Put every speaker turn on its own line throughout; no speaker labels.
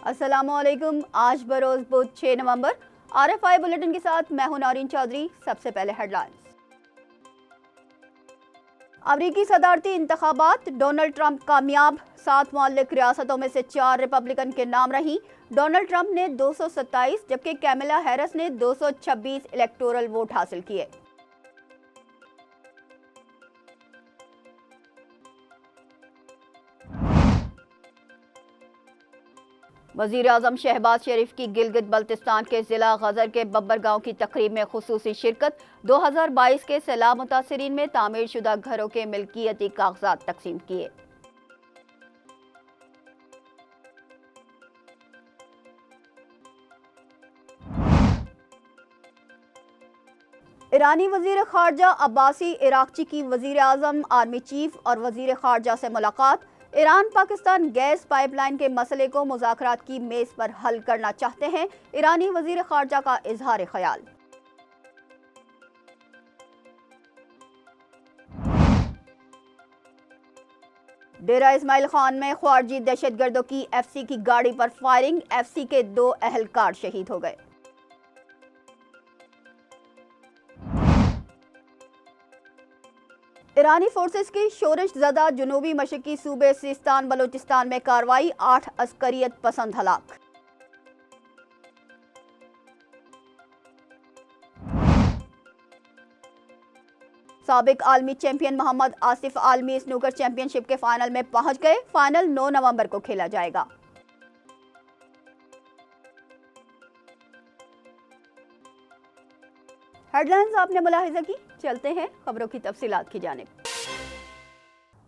السلام علیکم۔ آج بروز بدھ 6 نومبر RFI بلیٹن کے ساتھ میں ہوں نورین چودھری۔ سب سے پہلے ہیڈ لائنز۔ امریکی صدارتی انتخابات، ڈونلڈ ٹرمپ کامیاب، 7 معلق ریاستوں میں سے 4 ریپبلکن کے نام رہیں۔ ڈونلڈ ٹرمپ نے 227 جبکہ کیملا ہیرس نے 226 الیکٹورل ووٹ حاصل کیے۔ وزیراعظم شہباز شریف کی گلگت بلتستان کے ضلع غزر کے ببر گاؤں کی تقریب میں خصوصی شرکت۔ 2022 کے سیلاب متاثرین میں تعمیر شدہ گھروں کے ملکیتی کاغذات تقسیم کیے۔ ایرانی وزیر خارجہ عباسی عراقچی کی وزیر اعظم، آرمی چیف اور وزیر خارجہ سے ملاقات۔ Iran Pakistan gas pipeline کے مسئلے کو مذاکرات کی میز پر حل کرنا چاہتے ہیں، ایرانی وزیر خارجہ کا اظہار خیال۔ ڈیرہ اسماعیل خان میں خارجی دہشت گردوں کی FCC کی گاڑی پر فائرنگ، FCC کے 2 اہلکار شہید ہو گئے۔ ایرانی فورسز کی شورش زدہ جنوبی مشرقی صوبے سیستان بلوچستان میں کارروائی، 8 عسکریت پسند ہلاک۔ سابق عالمی چیمپئن محمد آصف عالمی سنوکر چیمپئن شپ کے فائنل میں پہنچ گئے۔ فائنل 9 نومبر کو کھیلا جائے گا۔ ہیڈ لائنز آپ نے ملاحظہ کی، چلتے ہیں خبروں کی تفصیلات کی جانب۔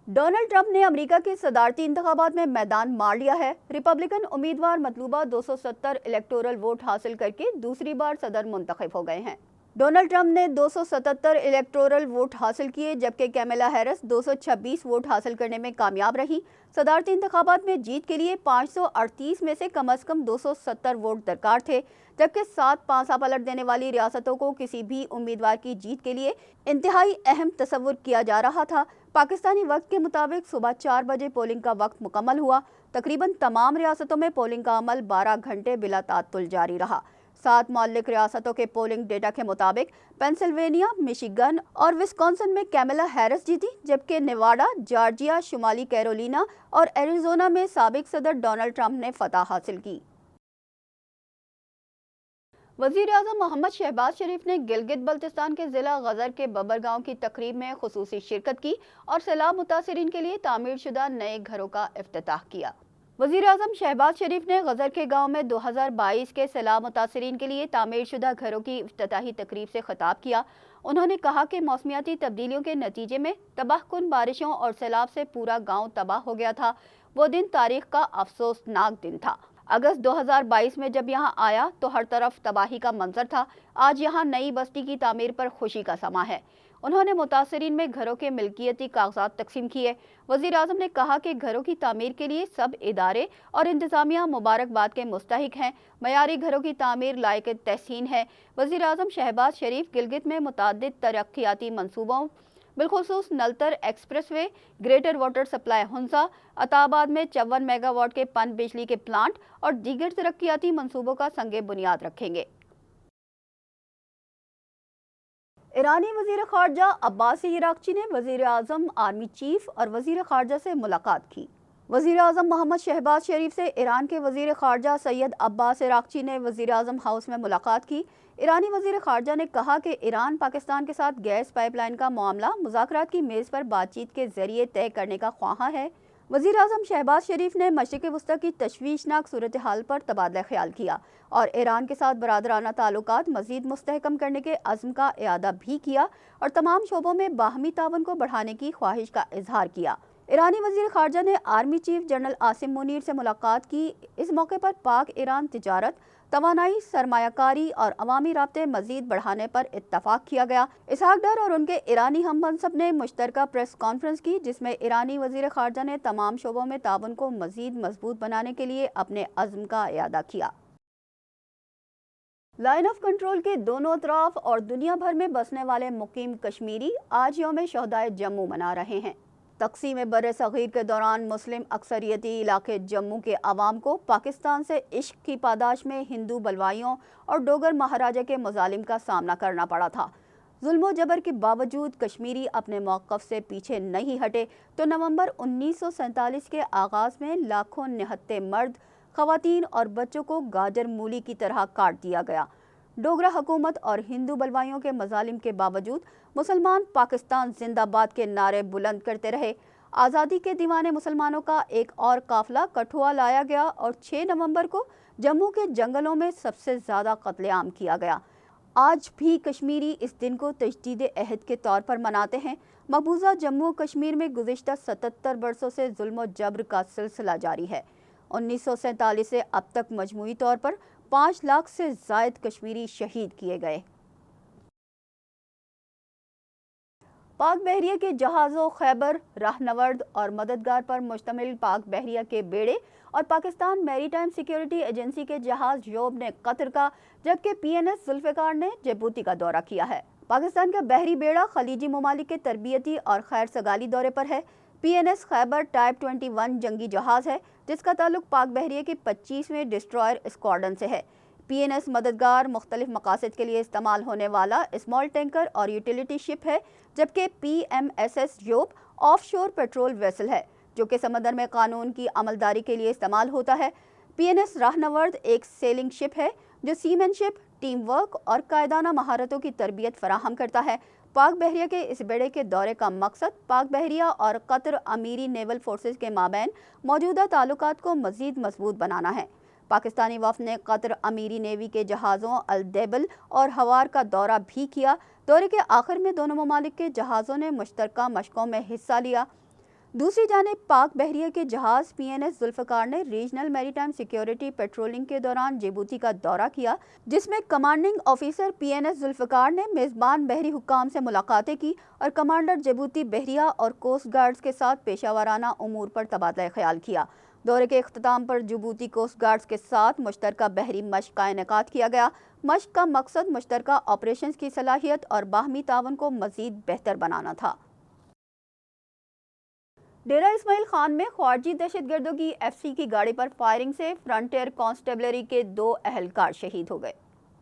ڈونلڈ ٹرمپ نے امریکہ کے صدارتی انتخابات میں میدان مار لیا ہے۔ ریپبلکن امیدوار مطلوبہ 270 الیکٹورل ووٹ حاصل کر کے دوسری بار صدر منتخب ہو گئے ہیں۔ ڈونلڈ ٹرمپ نے 277 الیکٹورل ووٹ حاصل کیے جبکہ کیملا ہیرس 226 ووٹ حاصل کرنے میں کامیاب رہی۔ صدارتی انتخابات میں جیت کے لیے 538 میں سے کم از کم 270 ووٹ درکار تھے، جبکہ 7 پانسا پلٹ دینے والی ریاستوں کو کسی بھی امیدوار کی جیت کے لیے انتہائی اہم تصور کیا جا رہا تھا۔ پاکستانی وقت کے مطابق صبح 4 بجے پولنگ کا وقت مکمل ہوا۔ تقریباً تمام ریاستوں میں پولنگ کا عمل 12 گھنٹے بلا تعطل جاری رہا۔ 7 معلق ریاستوں کے پولنگ ڈیٹا کے مطابق پینسلوینیا، میشیگن اور وسکونسن میں کیملا ہیرس جیتی، جبکہ نیواڈا، جارجیا، شمالی کیرولینا اور ایریزونا میں سابق صدر ڈونلڈ ٹرمپ نے فتح حاصل کی۔ وزیر اعظم محمد شہباز شریف نے گلگت بلتستان کے ضلع غزر کے ببر گاؤں کی تقریب میں خصوصی شرکت کی اور سیلاب متاثرین کے لیے تعمیر شدہ نئے گھروں کا افتتاح کیا۔ وزیر اعظم شہباز شریف نے غزر کے گاؤں میں 2022 کے سیلاب متاثرین کے لیے تعمیر شدہ گھروں کی افتتاحی تقریب سے خطاب کیا۔ انہوں نے کہا کہ موسمیاتی تبدیلیوں کے نتیجے میں تباہ کن بارشوں اور سیلاب سے پورا گاؤں تباہ ہو گیا تھا۔ وہ دن تاریخ کا افسوسناک دن تھا۔ اگست 2022 میں جب یہاں آیا تو ہر طرف تباہی کا منظر تھا۔ آج یہاں نئی بستی کی تعمیر پر خوشی کا سماں ہے۔ انہوں نے متاثرین میں گھروں کے ملکیتی کاغذات تقسیم کیے۔ وزیر اعظم نے کہا کہ گھروں کی تعمیر کے لیے سب ادارے اور انتظامیہ مبارکباد کے مستحق ہیں۔ معیاری گھروں کی تعمیر لائق تحسین ہے۔ وزیر اعظم شہباز شریف گلگت میں متعدد ترقیاتی منصوبوں بالخصوص Naltar express way, greater water supply ہنسا، عطا آباد میں 54 میگا واٹ کے پن بجلی کے پلانٹ اور دیگر ترقیاتی منصوبوں کا سنگ بنیاد رکھیں گے۔ ایرانی وزیر خارجہ عباسی عراقچی نے وزیر اعظم، آرمی چیف اور وزیر خارجہ سے ملاقات کی۔ وزیر اعظم محمد شہباز شریف سے ایران کے وزیر خارجہ سید عباس عراقچی نے وزیر اعظم ہاؤس میں ملاقات کی۔ ایرانی وزیر خارجہ نے کہا کہ ایران پاکستان کے ساتھ گیس پائپ لائن کا معاملہ مذاکرات کی میز پر بات چیت کے ذریعے طے کرنے کا خواہاں ہے۔ وزیر اعظم شہباز شریف نے مشرق وسطی کی تشویشناک صورتحال پر تبادلہ خیال کیا اور ایران کے ساتھ برادرانہ تعلقات مزید مستحکم کرنے کے عزم کا اعادہ بھی کیا اور تمام شعبوں میں باہمی تعاون کو بڑھانے کی خواہش کا اظہار کیا۔ ایرانی وزیر خارجہ نے army chief general Asim Munir سے ملاقات کی۔ اس موقع پر پاک ایران تجارت، توانائی، سرمایہ کاری اور عوامی رابطے مزید بڑھانے پر اتفاق کیا گیا۔ اسحاق ڈار اور ان کے ایرانی ہم منصب نے مشترکہ پریس کانفرنس کی، جس میں ایرانی وزیر خارجہ نے تمام شعبوں میں تعاون کو مزید مضبوط بنانے کے لیے اپنے عزم کا اعادہ کیا۔ لائن آف کنٹرول کے دونوں اطراف اور دنیا بھر میں بسنے والے مقیم کشمیری آج یوم شہدائے جموں منا رہے ہیں۔ تقسیم بر صغیر کے دوران مسلم اکثریتی علاقے جموں کے عوام کو پاکستان سے عشق کی پاداش میں ہندو بلوائیوں اور ڈوگر مہاراجہ کے مظالم کا سامنا کرنا پڑا تھا۔ ظلم و جبر کے باوجود کشمیری اپنے موقف سے پیچھے نہیں ہٹے تو نومبر 1947 کے آغاز میں لاکھوں نہتے مرد، خواتین اور بچوں کو گاجر مولی کی طرح کاٹ دیا گیا۔ ڈوگرا حکومت اور ہندو بلوائیوں کے مظالم کے باوجود مسلمان پاکستان زندہ باد کے نعرے بلند کرتے رہے۔ آزادی کے دیوانے مسلمانوں کا ایک اور قافلہ کٹھوعہ لایا گیا اور 6 نومبر کو جموں کے جنگلوں میں سب سے زیادہ قتل عام کیا گیا۔ آج بھی کشمیری اس دن کو تجدید عہد کے طور پر مناتے ہیں۔ مقبوضہ جموں و کشمیر میں گزشتہ 77 برسوں سے ظلم و جبر کا سلسلہ جاری ہے۔ 1947 سے اب تک مجموعی طور پر 5 لاکھ سے زائد کشمیری شہید کیے گئے۔ پاک بحریہ کے جہازوں خیبر، راہنورد اور مددگار پر مشتمل پاک بحریہ کے بیڑے اور پاکستان میری ٹائم سیکیورٹی ایجنسی کے جہاز یوب نے قطر کا جبکہ پی این ایس ذوالفقار نے جبوتی کا دورہ کیا ہے۔ پاکستان کا بحری بیڑا خلیجی ممالک کے تربیتی اور خیر سگالی دورے پر ہے۔ پی این ایس خیبر ٹائپ 21 جنگی جہاز ہے جس کا تعلق پاک بحریہ کی 25ویں ڈسٹرائر اسکواڈرن سے ہے۔ پی این ایس مددگار مختلف مقاصد کے لیے استعمال ہونے والا اسمال ٹینکر اور یوٹیلیٹی شپ ہے، جبکہ پی ایم ایس ایس یوب آف شور پیٹرول ویسل ہے جو کہ سمندر میں قانون کی عملداری کے لیے استعمال ہوتا ہے۔ پی این ایس راہنورد ایک سیلنگ شپ ہے جو سیمن شپ، ٹیم ورک اور قائدانہ مہارتوں کی تربیت فراہم کرتا ہے۔ پاک بحریہ کے اس بیڑے کے دورے کا مقصد پاک بحریہ اور قطر امیری نیول فورسز کے مابین موجودہ تعلقات کو مزید مضبوط بنانا ہے۔ پاکستانی وفد نے قطر امیری نیوی کے جہازوں الدیبل اور ہوار کا دورہ بھی کیا۔ دورے کے آخر میں دونوں ممالک کے جہازوں نے مشترکہ مشقوں میں حصہ لیا۔ دوسری جانب پاک بحریہ کے جہاز پی این ایس ذوالفقار نے ریجنل میری ٹائم سیکیورٹی پیٹرولنگ کے دوران جبوتی کا دورہ کیا، جس میں commanding officer P N S Zulfiqar نے میزبان بحری حکام سے ملاقاتیں کی اور کمانڈر جبوتی بحریہ اور کوسٹ گارڈز کے ساتھ پیشہ ورانہ امور پر تبادلہ خیال کیا۔ دورے کے اختتام پر جبوتی کوسٹ گارڈز کے ساتھ مشترکہ بحری مشق کا انعقاد کیا گیا۔ مشق کا مقصد مشترکہ آپریشنز کی صلاحیت اور باہمی تعاون کو مزید بہتر بنانا تھا۔ ڈیرہ اسماعیل خان میں خارجی دہشت گردوں کی ایف سی کی گاڑی پر فائرنگ سے فرنٹیئر کانسٹیبلری کے 2 اہلکار شہید ہو گئے۔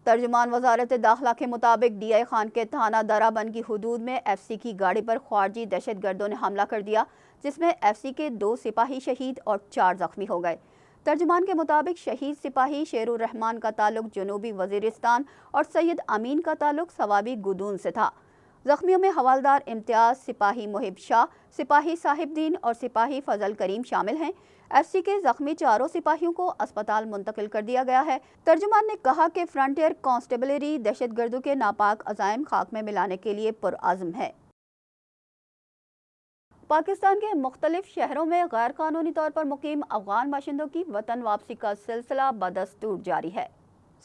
ترجمان وزارت داخلہ کے مطابق ڈی آئی خان کے تھانہ درہ بند کی حدود میں ایف سی کی گاڑی پر خارجی دہشت گردوں نے حملہ کر دیا، جس میں ایف سی کے 2 سپاہی شہید اور 4 زخمی ہو گئے۔ ترجمان کے مطابق شہید سپاہی شیر الرحمان کا تعلق جنوبی وزیرستان اور سید امین کا تعلق ثوابی گدون سے تھا۔ زخمیوں میں حوالدار امتیاز، سپاہی محب شاہ، سپاہی صاحب دین اور سپاہی فضل کریم شامل ہیں۔ ایف سی کے زخمی 4 سپاہیوں کو اسپتال منتقل کر دیا گیا ہے۔ ترجمان نے کہا کہ فرنٹیئر کانسٹیبلری دہشت گردوں کے ناپاک عزائم خاک میں ملانے کے لیے پرعزم ہے۔ پاکستان کے مختلف شہروں میں غیر قانونی طور پر مقیم افغان باشندوں کی وطن واپسی کا سلسلہ بدستور جاری ہے۔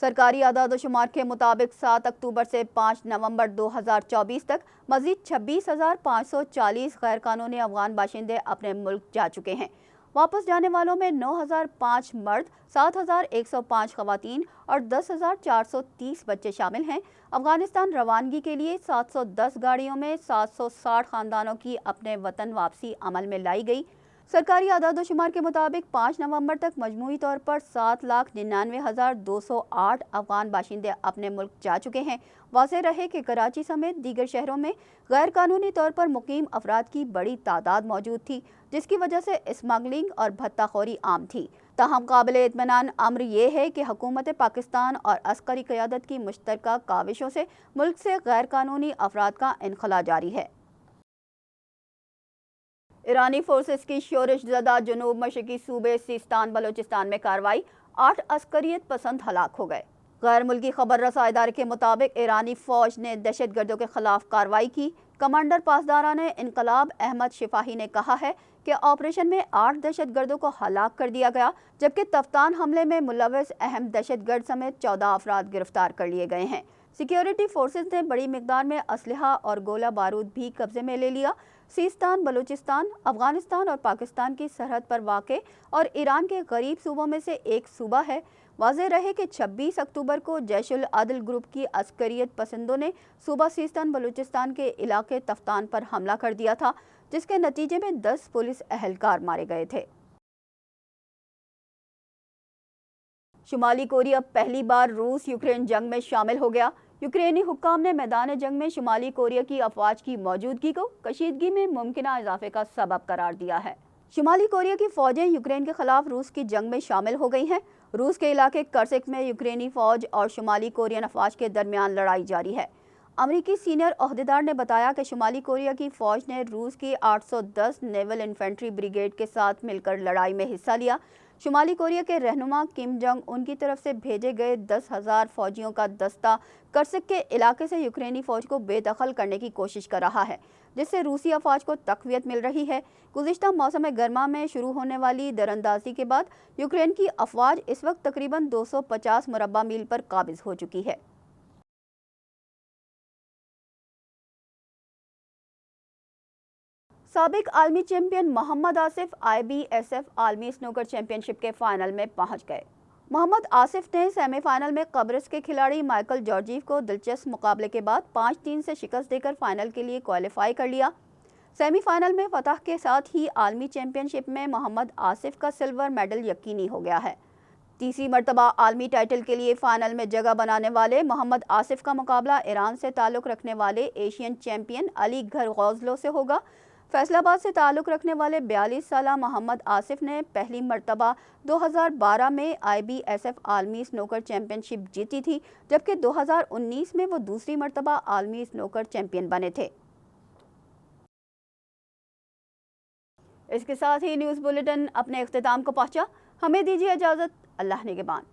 سرکاری اعداد و شمار کے مطابق 7 اکتوبر سے 5 نومبر 2024 تک مزید 26,540 غیر قانونی افغان باشندے اپنے ملک جا چکے ہیں۔ واپس جانے والوں میں 9,005 مرد، 7,105 خواتین اور 10,430 بچے شامل ہیں۔ افغانستان روانگی کے لیے 710 گاڑیوں میں 760 خاندانوں کی اپنے وطن واپسی عمل میں لائی گئی۔ سرکاری اعداد و شمار کے مطابق 5 نومبر تک مجموعی طور پر 7,99,208 افغان باشندے اپنے ملک جا چکے ہیں۔ واضح رہے کہ کراچی سمیت دیگر شہروں میں غیر قانونی طور پر مقیم افراد کی بڑی تعداد موجود تھی، جس کی وجہ سے اسمگلنگ اور بھتہ خوری عام تھی۔ تاہم قابل اطمینان امر یہ ہے کہ حکومت پاکستان اور عسکری قیادت کی مشترکہ کاوشوں سے ملک سے غیر قانونی افراد کا انخلاء جاری ہے۔ ایرانی فورسز کی شورش زدہ جنوب مشرقی صوبے سیستان بلوچستان میں کارروائی، 8 عسکریت پسند ہلاک ہو گئے۔ غیر ملکی خبر رساں ادارے کے مطابق ایرانی فوج نے دہشت گردوں کے خلاف کارروائی کی۔ کمانڈر پاسداران انقلاب احمد شفاہی نے کہا ہے کہ آپریشن میں 8 دہشت گردوں کو ہلاک کر دیا گیا، جبکہ تفتان حملے میں ملوث اہم دہشت گرد سمیت 14 افراد گرفتار کر لیے گئے ہیں۔ سیکیورٹی فورسز نے بڑی مقدار میں اسلحہ اور گولہ بارود بھی قبضے میں لے لیا۔ سیستان بلوچستان افغانستان اور پاکستان کی سرحد پر واقع اور ایران کے غریب صوبوں میں سے ایک صوبہ ہے۔ واضح رہے کہ 26 اکتوبر کو جیش العدل گروپ کی عسکریت پسندوں نے صوبہ سیستان بلوچستان کے علاقے تفتان پر حملہ کر دیا تھا، جس کے نتیجے میں 10 پولیس اہلکار مارے گئے تھے۔ شمالی کوریا پہلی بار روس یوکرین جنگ میں شامل ہو گیا۔ یوکرینی حکام نے میدان جنگ میں شمالی کوریا کی افواج کی موجودگی کو کشیدگی میں ممکنہ اضافے کا سبب قرار دیا ہے۔ شمالی کوریا کی فوجیں یوکرین کے خلاف روس کی جنگ میں شامل ہو گئی ہیں۔ روس کے علاقے کرسک میں یوکرینی فوج اور شمالی کورین افواج کے درمیان لڑائی جاری ہے۔ امریکی سینئر عہدیدار نے بتایا کہ شمالی کوریا کی فوج نے روس کی 810 نیول انفینٹری بریگیڈ کے ساتھ مل کر لڑائی میں حصہ لیا۔ شمالی کوریا کے رہنما کم جنگ ان کی طرف سے بھیجے گئے 10,000 فوجیوں کا دستہ کرسک کے علاقے سے یوکرینی فوج کو بے دخل کرنے کی کوشش کر رہا ہے، جس سے روسی افواج کو تقویت مل رہی ہے۔ گزشتہ موسم گرما میں شروع ہونے والی دراندازی کے بعد یوکرین کی افواج اس وقت تقریباً 250 مربع میل پر قابض ہو چکی ہے۔ سابق عالمی چیمپئن محمد آصف IBSF عالمی سنوکر چیمپئن شپ کے فائنل میں پہنچ گئے۔ محمد آصف نے سیمی فائنل میں قبرص کے کھلاڑی مائیکل جارجیو کو دلچسپ مقابلے کے بعد 5-3 سے شکست دے کر فائنل کے لیے کوالیفائی کر لیا۔ سیمی فائنل میں فتح کے ساتھ ہی عالمی چیمپئن شپ میں محمد آصف کا سلور میڈل یقینی ہو گیا ہے۔ تیسری مرتبہ عالمی ٹائٹل کے لیے فائنل میں جگہ بنانے والے محمد آصف کا مقابلہ ایران سے تعلق رکھنے والے ایشین چیمپئن علی گھرغوزلو سے ہوگا۔ فیصل آباد سے تعلق رکھنے والے 42 سالہ محمد آصف نے پہلی مرتبہ 2012 میں IBSF عالمی سنوکر چیمپئن شپ جیتی تھی، جبکہ 2019 میں وہ دوسری مرتبہ عالمی سنوکر چیمپئن بنے تھے۔ اس کے ساتھ ہی نیوز بلیٹن اپنے اختتام کو پہنچا۔ ہمیں دیجیے اجازت۔ اللہ نگہبان۔